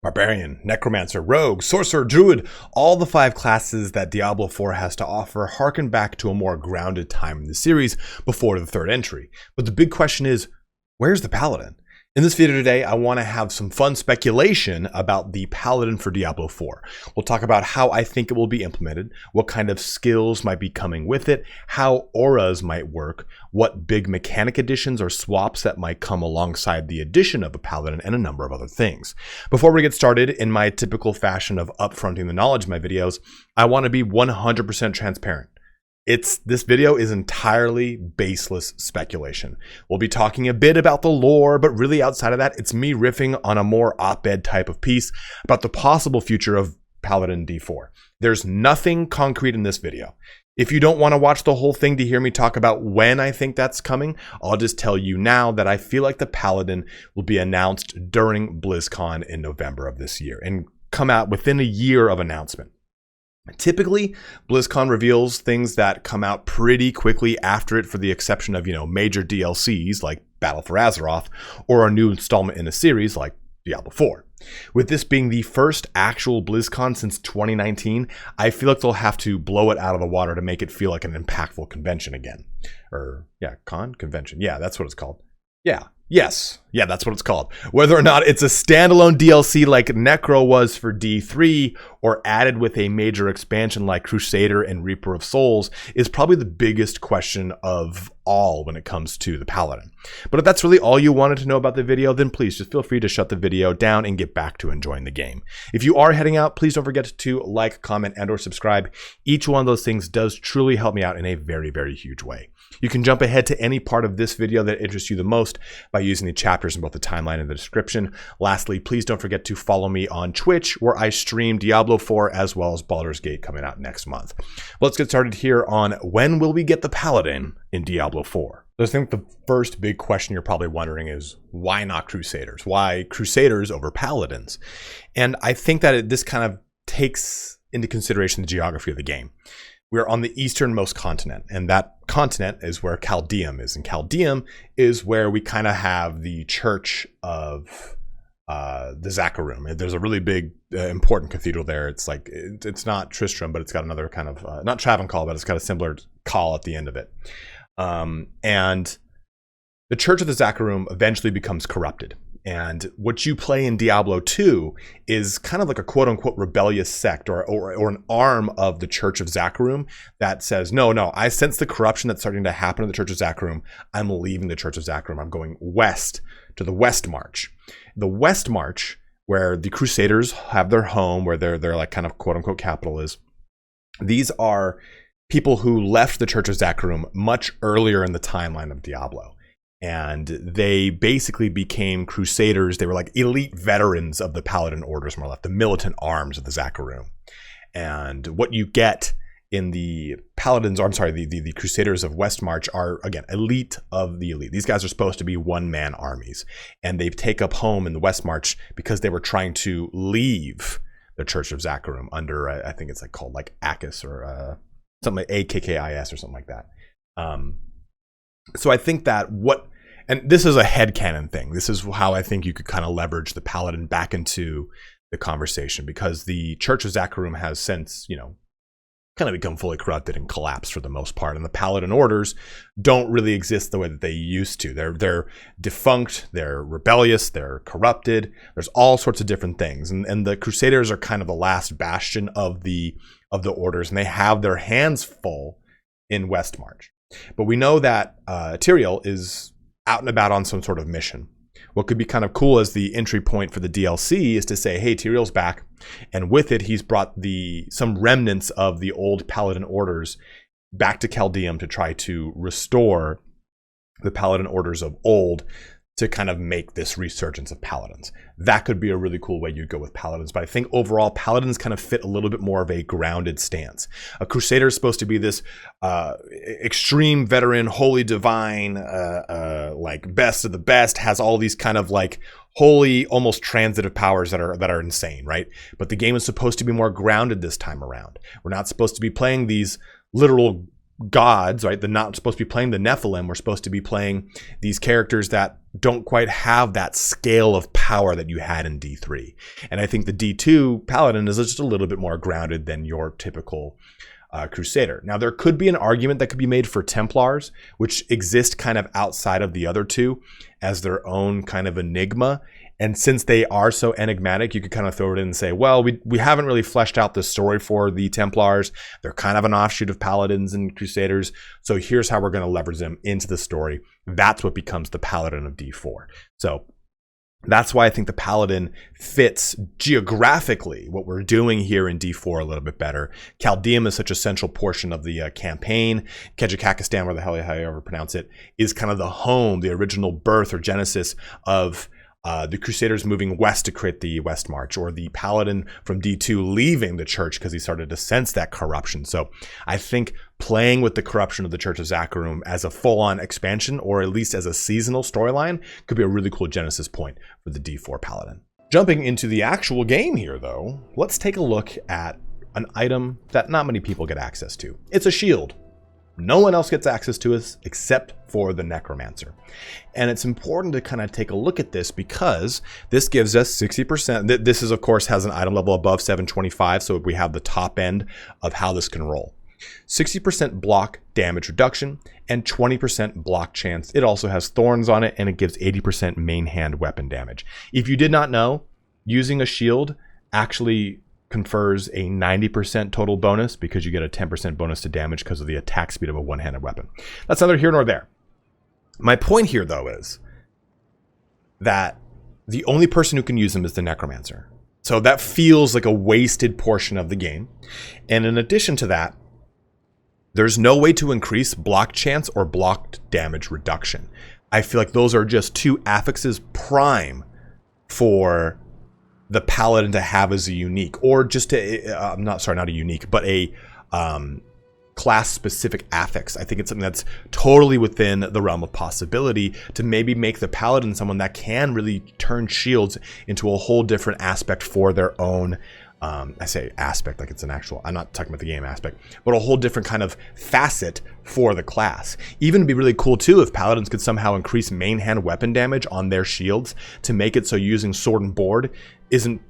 Barbarian, Necromancer, Rogue, Sorcerer, Druid, all the 5 classes that Diablo 4 has to offer harken back to a more grounded time in the series before the 3rd entry. But the big question is, where's the Paladin? In this video today, I want to have some fun speculation about the Paladin for Diablo 4. We'll talk about how I think it will be implemented, what kind of skills might be coming with it, how auras might work, what big mechanic additions or swaps that might come alongside the addition of a Paladin, and a number of other things. Before we get started, in my typical fashion of upfronting the knowledge in my videos, I want to be 100% transparent. This video is entirely baseless speculation. We'll be talking a bit about the lore, but really outside of that, it's me riffing on a more op-ed type of piece about the possible future of Paladin D4. There's nothing concrete in this video. If you don't want to watch the whole thing to hear me talk about when I think that's coming, I'll just tell you now that I feel like the Paladin will be announced during BlizzCon in November of this year and come out within a year of announcement. Typically, BlizzCon reveals things that come out pretty quickly after it, for the exception of, major DLCs like Battle for Azeroth or a new installment in a series like Diablo 4. With this being the first actual BlizzCon since 2019, I feel like they'll have to blow it out of the water to make it feel like an impactful convention again. Convention. Yeah, that's what it's called. Yeah, that's what it's called. Whether or not it's a standalone DLC like Necro was for D3 or added with a major expansion like Crusader and Reaper of Souls is probably the biggest question of all when it comes to the Paladin. But if that's really all you wanted to know about the video, then please just feel free to shut the video down and get back to enjoying the game. If you are heading out, please don't forget to like, comment, and or subscribe. Each one of those things does truly help me out in a very, very huge way. You can jump ahead to any part of this video that interests you the most by using the chapters in both the timeline and the description. Lastly, please don't forget to follow me on Twitch, where I stream Diablo 4 as well as Baldur's Gate coming out next month. Let's get started here on when will we get the Paladin in Diablo 4. So I think the first big question you're probably wondering is, why not Crusaders? Why Crusaders over Paladins? And I think that this kind of takes into consideration the geography of the game. We're on the easternmost continent, and that continent is where Caldeum is. And Caldeum is where we kind of have the Church of the Zakarum. There's a really big, important cathedral there. It's like, it's not Tristram, but it's got another kind of, not Travancore, but it's got a similar call at the end of it. And the Church of the Zakarum eventually becomes corrupted. And what you play in Diablo 2 is kind of like a quote-unquote rebellious sect or an arm of the Church of Zakarum that says, no, I sense the corruption that's starting to happen in the Church of Zakarum. I'm leaving the Church of Zakarum. I'm going west to the West March. The West March, where the Crusaders have their home, where their like kind of quote-unquote capital is. These are people who left the Church of Zakarum much earlier in the timeline of Diablo. And they basically became Crusaders. They were like elite veterans of the Paladin orders, more or less, the militant arms of the Zakarum. And what you get in the Paladins, or I'm sorry, the Crusaders of Westmarch are, again, elite of the elite. These guys are supposed to be one-man armies. And they take up home in the Westmarch because they were trying to leave the Church of Zakarum under, I think it's like called like AKIS or something like AKKIS or something like that. So I think that and this is a headcanon thing. This is how I think you could kind of leverage the Paladin back into the conversation, because the Church of Zakarum has since, kind of become fully corrupted and collapsed for the most part. And the Paladin orders don't really exist the way that they used to. They're defunct, they're rebellious, they're corrupted. There's all sorts of different things. And the Crusaders are kind of the last bastion of the orders, and they have their hands full in Westmarch. But we know that Tyrael is out and about on some sort of mission. What could be kind of cool as the entry point for the DLC is to say, hey, Tyrael's back, and with it, he's brought some remnants of the old Paladin orders back to Caldeum to try to restore the Paladin orders of old to kind of make this resurgence of Paladins. That could be a really cool way you'd go with Paladins, but I think overall Paladins kind of fit a little bit more of a grounded stance. A Crusader is supposed to be this extreme veteran, holy divine, like best of the best, has all these kind of like holy, almost transitive powers that are insane, right? But the game is supposed to be more grounded this time around. We're not supposed to be playing these literal gods, right? They're not supposed to be playing the Nephilim. We're supposed to be playing these characters that don't quite have that scale of power that you had in D3. And I think the D2 Paladin is just a little bit more grounded than your typical Crusader. Now, there could be an argument that could be made for Templars, which exist kind of outside of the other two as their own kind of enigma. And since they are so enigmatic, you could kind of throw it in and say, well, we haven't really fleshed out the story for the Templars. They're kind of an offshoot of Paladins and Crusaders. So here's how we're going to leverage them into the story. That's what becomes the Paladin of D4. So that's why I think the Paladin fits geographically what we're doing here in D4 a little bit better. Chaldeum is such a central portion of the campaign. Kejikakistan, where the hell you ever pronounce it, is kind of the home, the original birth or genesis of the Crusaders moving west to create the West March, or the Paladin from D2 leaving the church because he started to sense that corruption. So I think playing with the corruption of the Church of Zakarum as a full-on expansion, or at least as a seasonal storyline, could be a really cool genesis point for the D4 Paladin. Jumping into the actual game here, though, let's take a look at an item that not many people get access to. It's a shield. No one else gets access to us except for the Necromancer. And it's important to kind of take a look at this because this gives us 60%. This is, of course, has an item level above 725, so we have the top end of how this can roll. 60% block damage reduction and 20% block chance. It also has thorns on it, and it gives 80% main hand weapon damage. If you did not know, using a shield actually confers a 90% total bonus because you get a 10% bonus to damage because of the attack speed of a one-handed weapon. That's neither here nor there. My point here, though, is that the only person who can use them is the Necromancer. So that feels like a wasted portion of the game. And in addition to that, there's no way to increase block chance or blocked damage reduction. I feel like those are just two affixes prime for the Paladin to have as a unique, or just not a unique, but a class-specific affix. I think it's something that's totally within the realm of possibility to maybe make the Paladin someone that can really turn shields into a whole different aspect for their own. I say aspect like it's an actual, I'm not talking about the game aspect, but a whole different kind of facet for the class. Even it'd be really cool too if Paladins could somehow increase main hand weapon damage on their shields to make it so using sword and board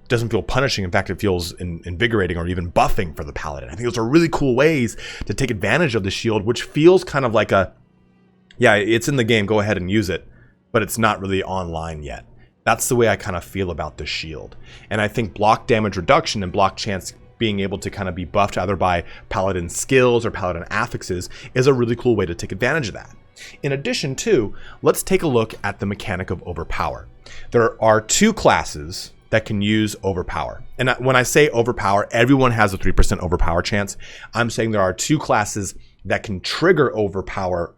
doesn't feel punishing. In fact, it feels invigorating or even buffing for the Paladin. I think those are really cool ways to take advantage of the shield, which feels kind of like yeah, it's in the game, go ahead and use it, but it's not really online yet. That's the way I kind of feel about the shield. And I think block damage reduction and block chance being able to kind of be buffed either by Paladin skills or Paladin affixes is a really cool way to take advantage of that. In addition to, let's take a look at the mechanic of overpower. There are two classes that can use overpower. And when I say overpower, everyone has a 3% overpower chance. I'm saying there are two classes that can trigger overpower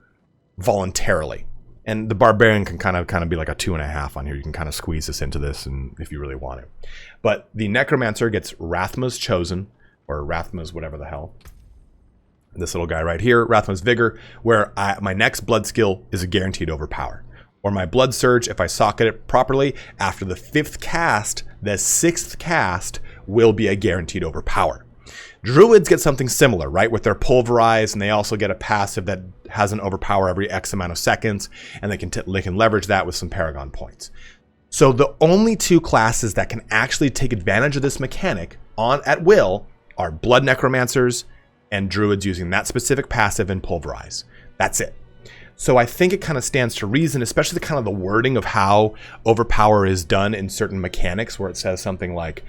voluntarily. And the Barbarian can kind of be like a 2.5 on here. You can kind of squeeze this into this, and if you really want it. But the Necromancer gets Rathma's Chosen, or Rathma's whatever the hell. This little guy right here, Rathma's Vigor, where my next blood skill is a guaranteed overpower. Or my Blood Surge, if I socket it properly, after the 5th cast, the 6th cast will be a guaranteed overpower. Druids get something similar, right? With their Pulverize, and they also get a passive that has an overpower every X amount of seconds, and they can leverage that with some Paragon points. So the only two classes that can actually take advantage of this mechanic at will are Blood Necromancers and Druids using that specific passive and Pulverize. That's it. So I think it kind of stands to reason, especially the kind of the wording of how overpower is done in certain mechanics, where it says something like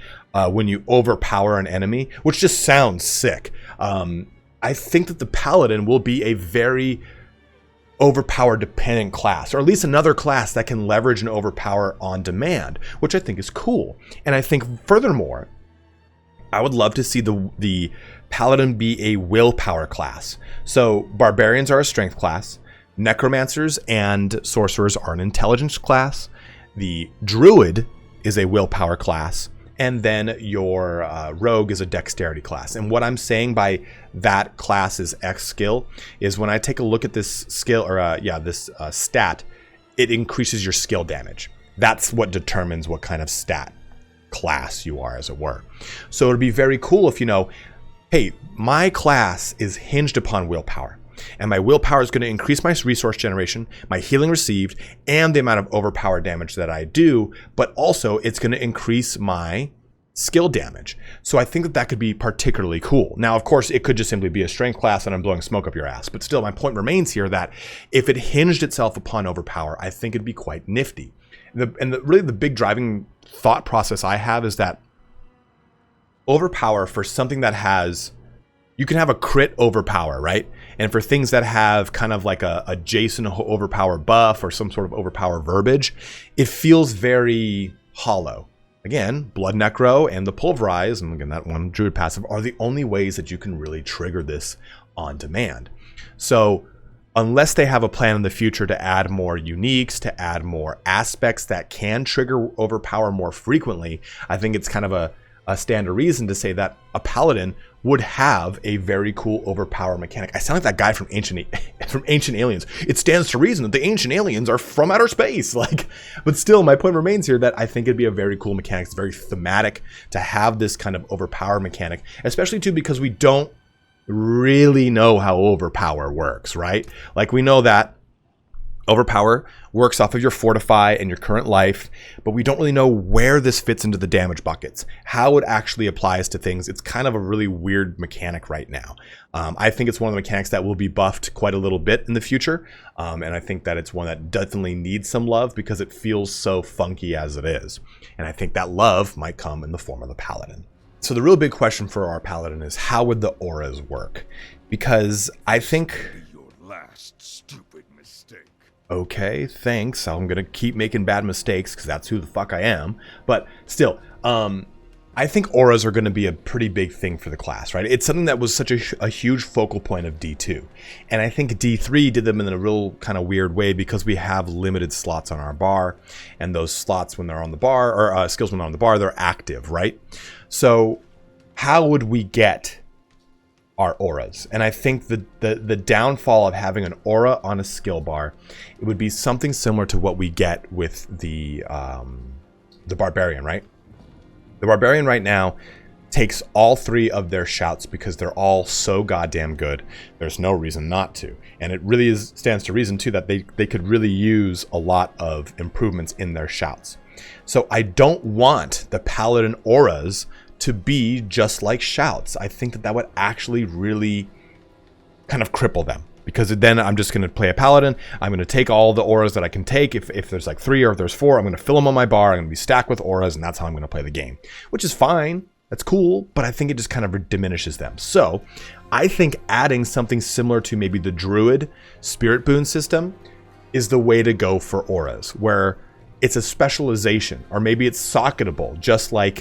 when you overpower an enemy, which just sounds sick. I think that the Paladin will be a very overpower dependent class, or at least another class that can leverage and overpower on demand, which I think is cool. And I think furthermore, I would love to see the Paladin be a willpower class. So Barbarians are a strength class. Necromancers and Sorcerers are an intelligence class. The Druid is a willpower class. And then your Rogue is a dexterity class. And what I'm saying by that class's X skill is when I take a look at this skill, or this stat, it increases your skill damage. That's what determines what kind of stat class you are, as it were. So it'd be very cool if you know, hey, my class is hinged upon willpower. And my willpower is going to increase my resource generation, my healing received, and the amount of overpower damage that I do, but also it's going to increase my skill damage. So I think that that could be particularly cool. Now, of course, it could just simply be a strength class and I'm blowing smoke up your ass. But still, my point remains here that if it hinged itself upon overpower, I think it'd be quite nifty. Really the big driving thought process I have is that overpower for something that has, you can have a crit overpower, right? And for things that have kind of like a Jason overpower buff or some sort of overpower verbiage, it feels very hollow. Again, Blood Necro and the Pulverize, and again, that one Druid passive, are the only ways that you can really trigger this on demand. So unless they have a plan in the future to add more uniques, to add more aspects that can trigger overpower more frequently, I think it's kind of a stand to reason to say that a Paladin would have a very cool overpower mechanic. I sound like that guy from Ancient Aliens. It stands to reason that the Ancient Aliens are from outer space. But still, my point remains here that I think it'd be a very cool mechanic. It's very thematic to have this kind of overpower mechanic, especially too because we don't really know how overpower works, right? Like we know that overpower works off of your fortify and your current life, but we don't really know where this fits into the damage buckets, how it actually applies to things. It's kind of a really weird mechanic right now. I think it's one of the mechanics that will be buffed quite a little bit in the future, and I think that it's one that definitely needs some love because it feels so funky as it is. And I think that love might come in the form of the Paladin. So the real big question for our Paladin is, how would the auras work? Because I think... Your last stupid mistake. Okay, thanks. I'm going to keep making bad mistakes because that's who the fuck I am. But still, I think auras are going to be a pretty big thing for the class, right? It's something that was such a huge focal point of D2. And I think D3 did them in a real kind of weird way because we have limited slots on our bar. And those slots when they're on the bar, or skills when they're on the bar, they're active, right? So how would we get our auras? And I think the downfall of having an aura on a skill bar, it would be something similar to what we get with the Barbarian, right? The Barbarian right now takes all three of their shouts because they're all so goddamn good. There's no reason not to. And it really stands to reason too that they could really use a lot of improvements in their shouts. So I don't want the Paladin auras to be just like shouts. I think that would actually really kind of cripple them, because then I'm just going to play a Paladin. I'm going to take all the auras that I can take. If there's like 3 or if there's 4, I'm going to fill them on my bar. I'm going to be stacked with auras, and that's how I'm going to play the game, which is fine. That's cool, but I think it just kind of diminishes them. So I think adding something similar to maybe the Druid Spirit Boon system is the way to go for auras, where it's a specialization, or maybe it's socketable, just like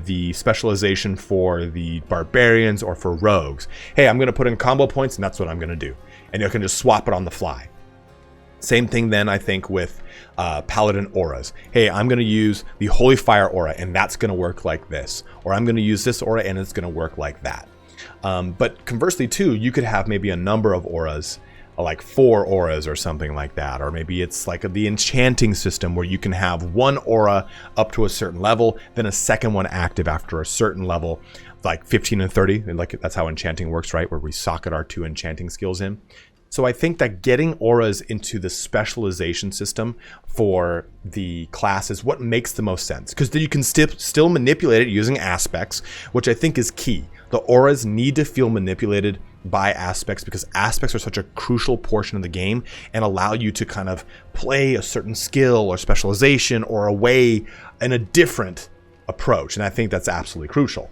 the specialization for the Barbarians or for Rogues. Hey, I'm going to put in combo points, and that's what I'm going to do. And you can just swap it on the fly. Same thing then, I think, with Paladin auras. Hey, I'm going to use the Holy Fire aura, and that's going to work like this. Or I'm going to use this aura, and it's going to work like that. But conversely, too, you could have maybe a number of auras, like 4 auras or something like that. Or maybe it's like the enchanting system where you can have one aura up to a certain level, then a second one active after a certain level, like 15 and 30. And like that's how enchanting works, right? Where we socket our 2 enchanting skills in. So I think that getting auras into the specialization system for the class is what makes the most sense, because then you can still manipulate it using aspects, which I think is key. The auras need to feel manipulated by aspects, because aspects are such a crucial portion of the game and allow you to kind of play a certain skill or specialization or a way in a different approach. And I think that's absolutely crucial.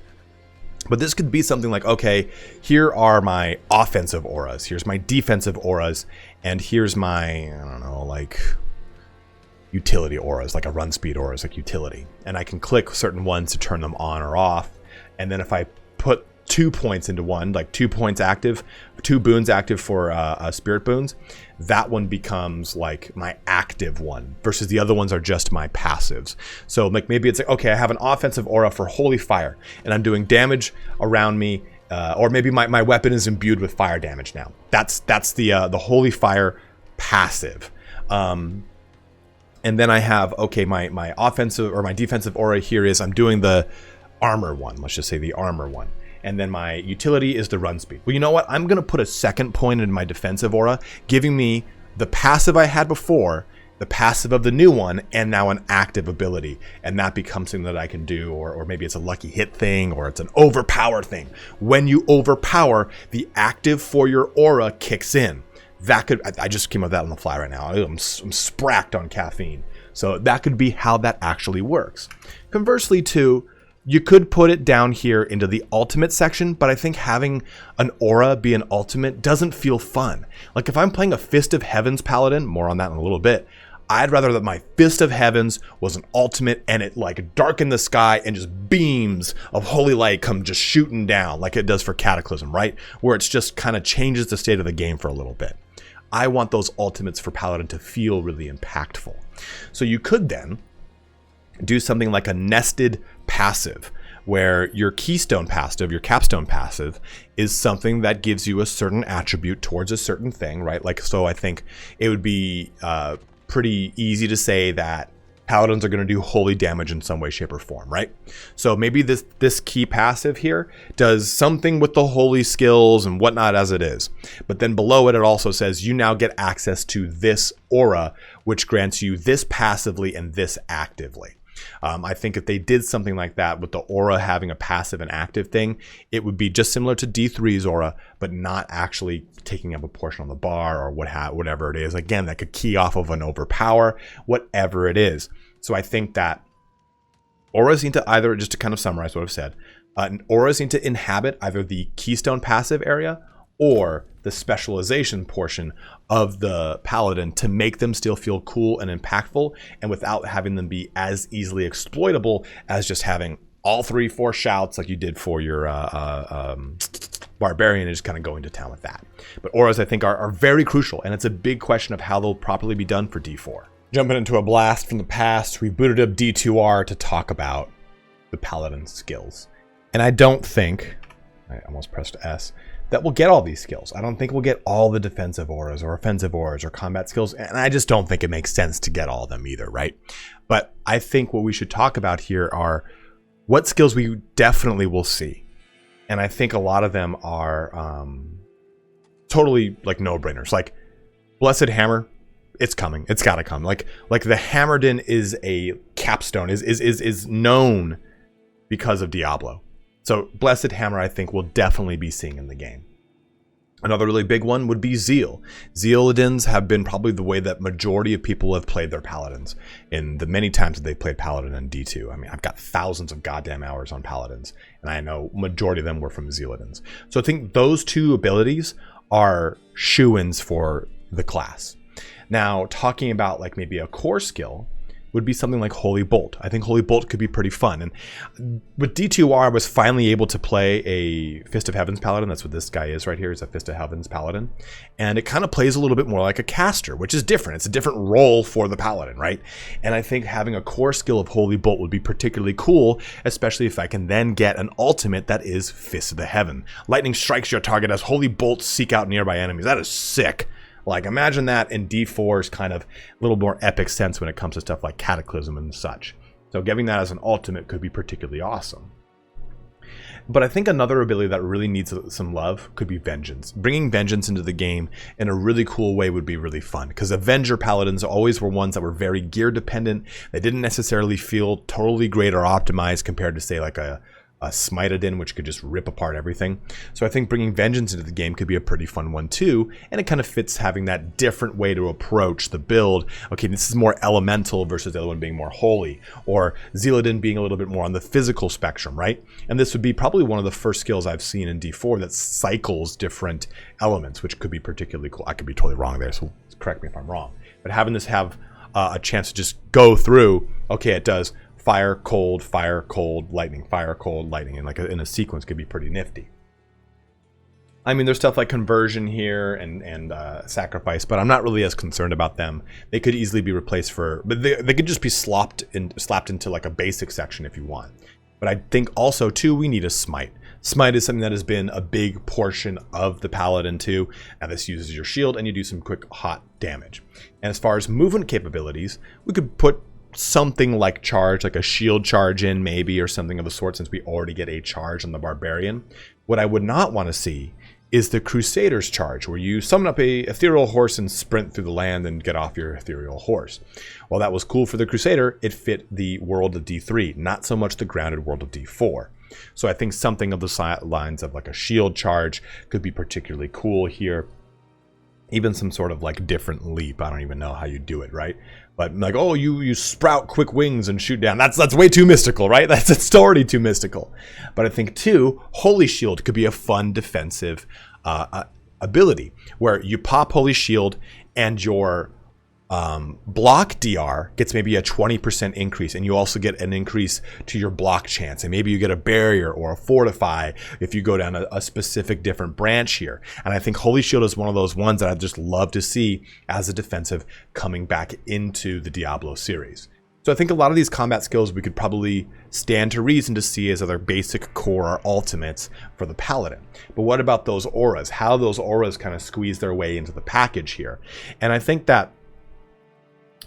But this could be something like, okay, here are my offensive auras, here's my defensive auras, and here's my, I don't know, like utility auras, like a run speed auras, like utility. And I can click certain ones to turn them on or off. And then if I put 2 points into one, like 2 points active, 2 boons active for spirit boons, that one becomes like my active one versus the other ones are just my passives. So like maybe it's like, okay, I have an offensive aura for Holy Fire and I'm doing damage around me, or maybe my weapon is imbued with fire damage now. That's the Holy Fire passive. And then I have, okay, my offensive or my defensive aura here is I'm doing the armor one. Let's just say the armor one. and then my utility is the run speed. Well, you know what? I'm going to put a second point in my defensive aura, giving me the passive I had before, the passive of the new one, and now an active ability. And that becomes something that I can do, or maybe it's a lucky hit thing, or it's an overpower thing. When you overpower, the active for your aura kicks in. That could, I just came up with that on the fly right now. I'm spracked on caffeine. So that could be how that actually works. Conversely too, you could put it down here into the ultimate section, but I think having an aura be an ultimate doesn't feel fun. Like if I'm playing a Fist of Heavens Paladin, more on that in a little bit, I'd rather that my Fist of Heavens was an ultimate and it like darkened the sky and just beams of holy light come just shooting down like it does for Cataclysm, right? Where it's just kind of changes the state of the game for a little bit. I want those ultimates for Paladin to feel really impactful. So you could then do something like a nested passive, where your keystone passive, your capstone passive, is something that gives you a certain attribute towards a certain thing, right? Like, so I think it would be pretty easy to say that Paladins are going to do holy damage in some way, shape, or form, right? So maybe this key passive here does something with the holy skills and whatnot as it is. But then below it, it also says you now get access to this aura, which grants you this passively and this actively. I think if they did something like that with the aura having a passive and active thing, it would be just similar to D3's aura, but not actually taking up a portion on the bar or whatever it is. Again, that could key off of an overpower, whatever it is. So I think that auras need to either, just to kind of summarize what I've said, auras need to inhabit either the keystone passive area or the specialization portion of the Paladin to make them still feel cool and impactful, and without having them be as easily exploitable as just having all 3-4 shouts like you did for your Barbarian and just kind of going to town with that. But auras, I think, are very crucial, and it's a big question of how they'll properly be done for D4. Jumping into a blast from the past, we booted up D2R to talk about the Paladin skills. And I don't think, I almost pressed S, that we'll get all these skills. I don't think we'll get all the defensive auras or offensive auras or combat skills, and I just don't think it makes sense to get all of them either, right? But I think what we should talk about here are what skills we definitely will see. And I think a lot of them are totally like no-brainers. Like Blessed Hammer, it's coming. It's got to come. Like the Hammerdin is a capstone, is known because of Diablo. So Blessed Hammer, I think, we'll definitely be seeing in the game. Another really big one would be Zeal. Zealadins have been probably the way that majority of people have played their Paladins in the many times that they've played Paladin in D2. I mean, I've got thousands of goddamn hours on Paladins, and I know majority of them were from Zealadins. So I think those two abilities are shoo-ins for the class. Now, talking about like maybe a core skill would be something like Holy Bolt. I think Holy Bolt could be pretty fun. And with D2R, I was finally able to play a Fist of Heavens Paladin. That's what this guy is right here. He's a Fist of Heavens Paladin. And it kind of plays a little bit more like a caster, which is different. It's a different role for the Paladin, right? And I think having a core skill of Holy Bolt would be particularly cool, especially if I can then get an ultimate that is Fist of the Heaven. Lightning strikes your target as Holy Bolts seek out nearby enemies. That is sick. Like, imagine that in D4's kind of a little more epic sense when it comes to stuff like Cataclysm and such. So giving that as an ultimate could be particularly awesome. But I think another ability that really needs some love could be Vengeance. Bringing Vengeance into the game in a really cool way would be really fun, because Avenger Paladins always were ones that were very gear dependent. They didn't necessarily feel totally great or optimized compared to, say, like a Smiteadin, which could just rip apart everything. So I think bringing Vengeance into the game could be a pretty fun one too, and it kind of fits having that different way to approach the build. Okay, this is more elemental versus the other one being more holy, or Zealadin being a little bit more on the physical spectrum, right? And this would be probably one of the first skills I've seen in D4 that cycles different elements, which could be particularly cool. I could be totally wrong there, so correct me if I'm wrong. But having this have a chance to just go through, okay, it does fire, cold, lightning, fire, cold, lightning, and like in a sequence could be pretty nifty. I mean, there's stuff like conversion here and sacrifice, but I'm not really as concerned about them. They could easily be replaced but they could just be slapped into like a basic section if you want. But I think also too, we need a smite. Smite is something that has been a big portion of the Paladin too. Now this uses your shield and you do some quick hot damage. And as far as movement capabilities, we could put something like charge, like a shield charge in maybe, or something of the sort, since we already get a charge on the Barbarian. What I would not want to see is the Crusader's charge, where you summon up a ethereal horse and sprint through the land and get off your ethereal horse. While that was cool for the Crusader, it fit the world of D3, not so much the grounded world of D4. So I think something of the lines of like a shield charge could be particularly cool here. Even some sort of like different leap. I don't even know how you do it, right? But like, oh, you sprout quick wings and shoot down. That's way too mystical, right? It's already too mystical. But I think too, Holy Shield could be a fun defensive ability where you pop Holy Shield and your block DR gets maybe a 20% increase, and you also get an increase to your block chance, and maybe you get a barrier or a fortify if you go down a specific different branch here. And I think Holy Shield is one of those ones that I'd just love to see as a defensive coming back into the Diablo series. So I think a lot of these combat skills we could probably stand to reason to see as other basic core or ultimates for the Paladin. But what about those auras? How those auras kind of squeeze their way into the package here? And I think that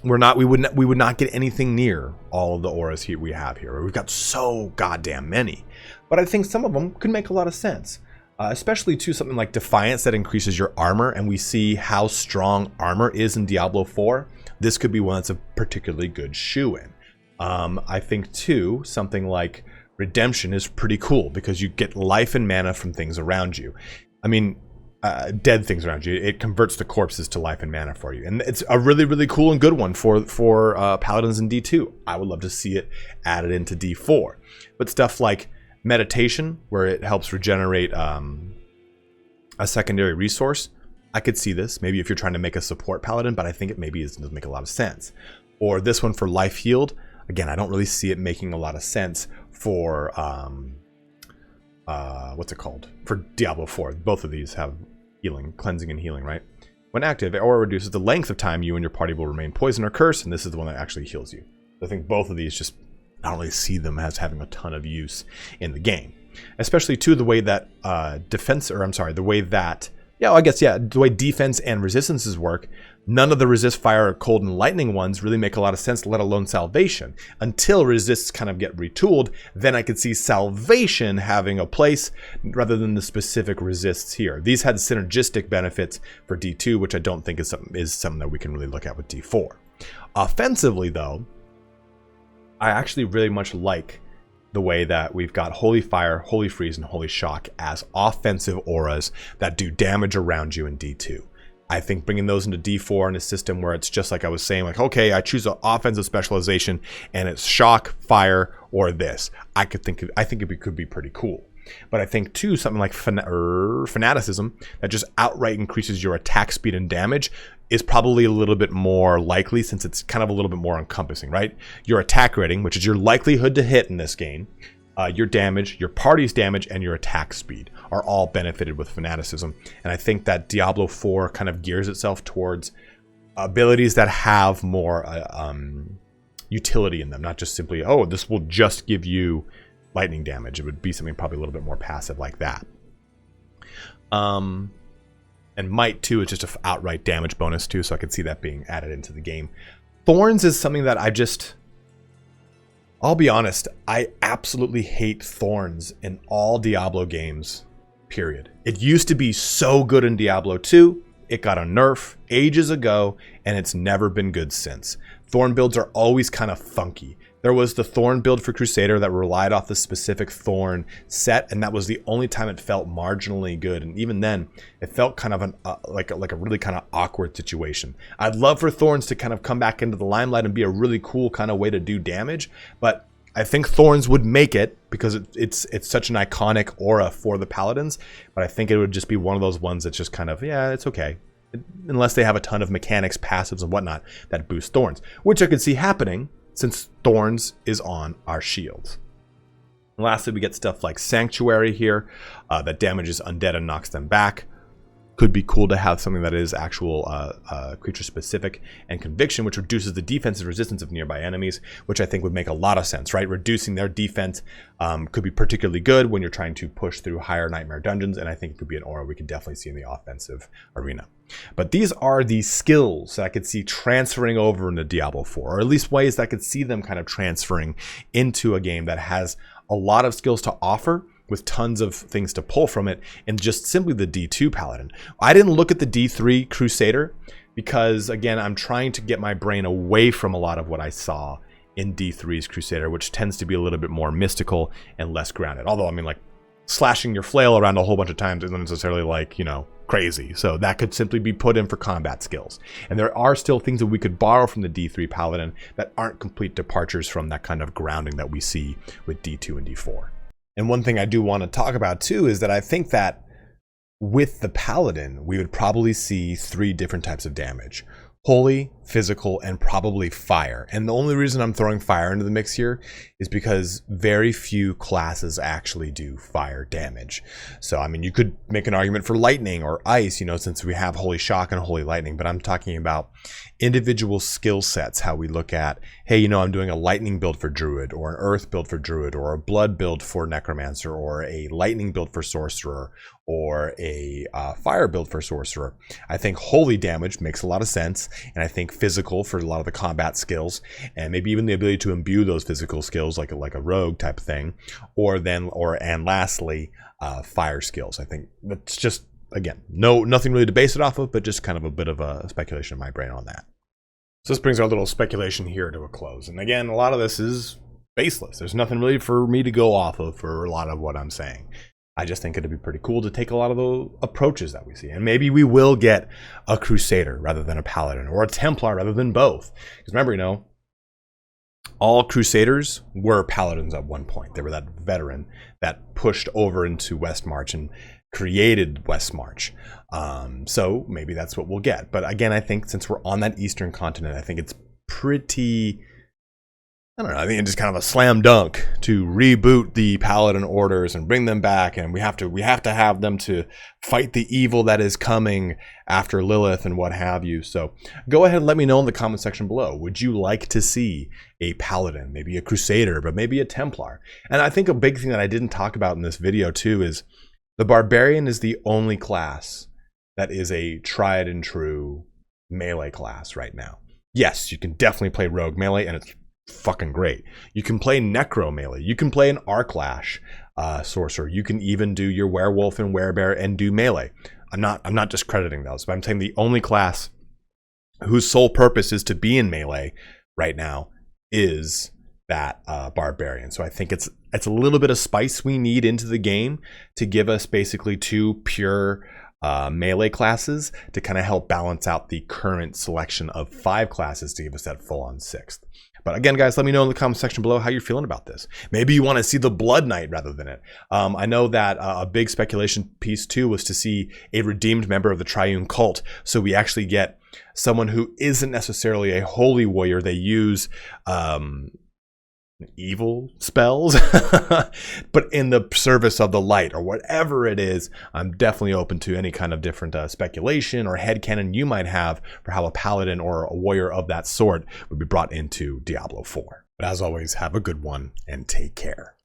we would not get anything near all of the auras here we have here. We've got so goddamn many, but I think some of them could make a lot of sense, especially to something like Defiance that increases your armor, and we see how strong armor is in Diablo 4. This could be one that's a particularly good shoe-in. I think too something like Redemption is pretty cool because you get life and mana from things around you. I mean, dead things around you. It converts the corpses to life and mana for you, and it's a really, really cool and good one for paladins in D2. I would love to see it added into D4. But stuff like meditation, where it helps regenerate a secondary resource, I could see this maybe if you're trying to make a support paladin, but I think it maybe doesn't make a lot of sense. Or this one for life healed, again, I don't really see it making a lot of sense for what's it called, for Diablo 4. Both of these have healing, cleansing and healing, right? When active, it reduces the length of time you and your party will remain poisoned or cursed, and this is the one that actually heals you. I think both of these just, I don't really see them as having a ton of use in the game, especially too the way that the way defense and resistances work. None of the resist fire, cold, and lightning ones really make a lot of sense, let alone salvation. Until resists kind of get retooled, then I could see salvation having a place rather than the specific resists here. These had synergistic benefits for D2, which I don't think is something that we can really look at with D4. Offensively, though, I actually really much like the way that we've got Holy Fire, Holy Freeze, and Holy Shock as offensive auras that do damage around you in D2. I think bringing those into D4 in a system where it's just like I was saying, like, okay, I choose an offensive specialization and it's Shock, Fire, or this. I think it could be pretty cool. But I think too something like Fanaticism that just outright increases your attack speed and damage is probably a little bit more likely, since it's kind of a little bit more encompassing, right? Your attack rating, which is your likelihood to hit in this game, your damage, your party's damage, and your attack speed are all benefited with Fanaticism. And I think that Diablo 4 kind of gears itself towards abilities that have more utility in them, not just simply, oh, this will just give you lightning damage. It would be something probably a little bit more passive like that. And Might too is just an outright damage bonus too, so I could see that being added into the game. Thorns is something that I'll be honest, I absolutely hate Thorns in all Diablo games, period. It used to be so good in Diablo 2, it got a nerf ages ago, and it's never been good since. Thorn builds are always kind of funky. There was the Thorn build for Crusader that relied off the specific Thorn set, and that was the only time it felt marginally good. And even then, it felt kind of like a really kind of awkward situation. I'd love for Thorns to kind of come back into the limelight and be a really cool kind of way to do damage, but I think Thorns would make it because it's such an iconic aura for the Paladins. But I think it would just be one of those ones that's just kind of, yeah, it's okay. Unless they have a ton of mechanics, passives, and whatnot that boost Thorns, which I could see happening since Thorns is on our shields. And lastly, we get stuff like Sanctuary here that damages undead and knocks them back. could be cool to have something that is actual creature specific, and Conviction, which reduces the defensive resistance of nearby enemies, which I think would make a lot of sense, right? Reducing their defense could be particularly good when you're trying to push through higher nightmare dungeons, and I think it could be an aura we could definitely see in the offensive arena. But these are the skills that I could see transferring over into Diablo 4, or at least ways that I could see them kind of transferring into a game that has a lot of skills to offer, with tons of things to pull from it, and just simply the D2 Paladin. I didn't look at the D3 Crusader because, again, I'm trying to get my brain away from a lot of what I saw in D3's Crusader, which tends to be a little bit more mystical and less grounded. Although, I mean, like, slashing your flail around a whole bunch of times isn't necessarily, like, you know, crazy. So that could simply be put in for combat skills. And there are still things that we could borrow from the D3 Paladin that aren't complete departures from that kind of grounding that we see with D2 and D4. And one thing I do want to talk about too is that I think that with the Paladin, we would probably see 3 different types of damage: holy, physical, and probably fire. And the only reason I'm throwing fire into the mix here is because very few classes actually do fire damage. So, I mean, you could make an argument for lightning or ice, you know, since we have holy shock and holy lightning, but I'm talking about individual skill sets, how we look at, hey, you know, I'm doing a lightning build for druid, or an earth build for druid, or a blood build for necromancer, or a lightning build for sorcerer, or a fire build for sorcerer. I think holy damage makes a lot of sense, and I think physical for a lot of the combat skills, and maybe even the ability to imbue those physical skills like a rogue type thing, and lastly, fire skills. I think that's just, again, nothing really to base it off of, but just kind of a bit of a speculation in my brain on that. So this brings our little speculation here to a close. And again, a lot of this is baseless. There's nothing really for me to go off of for a lot of what I'm saying. I just think it'd be pretty cool to take a lot of the approaches that we see. And maybe we will get a Crusader rather than a Paladin, or a Templar rather than both. Because remember, you know, all Crusaders were Paladins at one point. They were that veteran that pushed over into Westmarch and created Westmarch. So maybe that's what we'll get. But again, I think since we're on that Eastern continent, I think it's pretty, I don't know, I think it's just kind of a slam dunk to reboot the Paladin orders and bring them back, and we have to have them to fight the evil that is coming after Lilith and what have you. So go ahead and let me know in the comment section below. Would you like to see a Paladin, maybe a Crusader, but maybe a Templar? And I think a big thing that I didn't talk about in this video too is the Barbarian is the only class that is a tried and true melee class right now. Yes, you can definitely play Rogue melee, and it's fucking great. You can play Necro melee. You can play an Arclash sorcerer. You can even do your Werewolf and Werebear and do melee. I'm not discrediting those, but I'm saying the only class whose sole purpose is to be in melee right now is that Barbarian. So I think it's a little bit of spice we need into the game to give us basically 2 pure melee classes to kind of help balance out the current selection of 5 classes to give us that full-on 6th. But again, guys, let me know in the comment section below how you're feeling about this. Maybe you want to see the Blood Knight rather than it. I know that a big speculation piece too was to see a redeemed member of the Triune Cult. So we actually get someone who isn't necessarily a holy warrior. They use evil spells, but in the service of the light, or whatever it is. I'm definitely open to any kind of different speculation or headcanon you might have for how a paladin or a warrior of that sort would be brought into Diablo 4. But as always, have a good one and take care.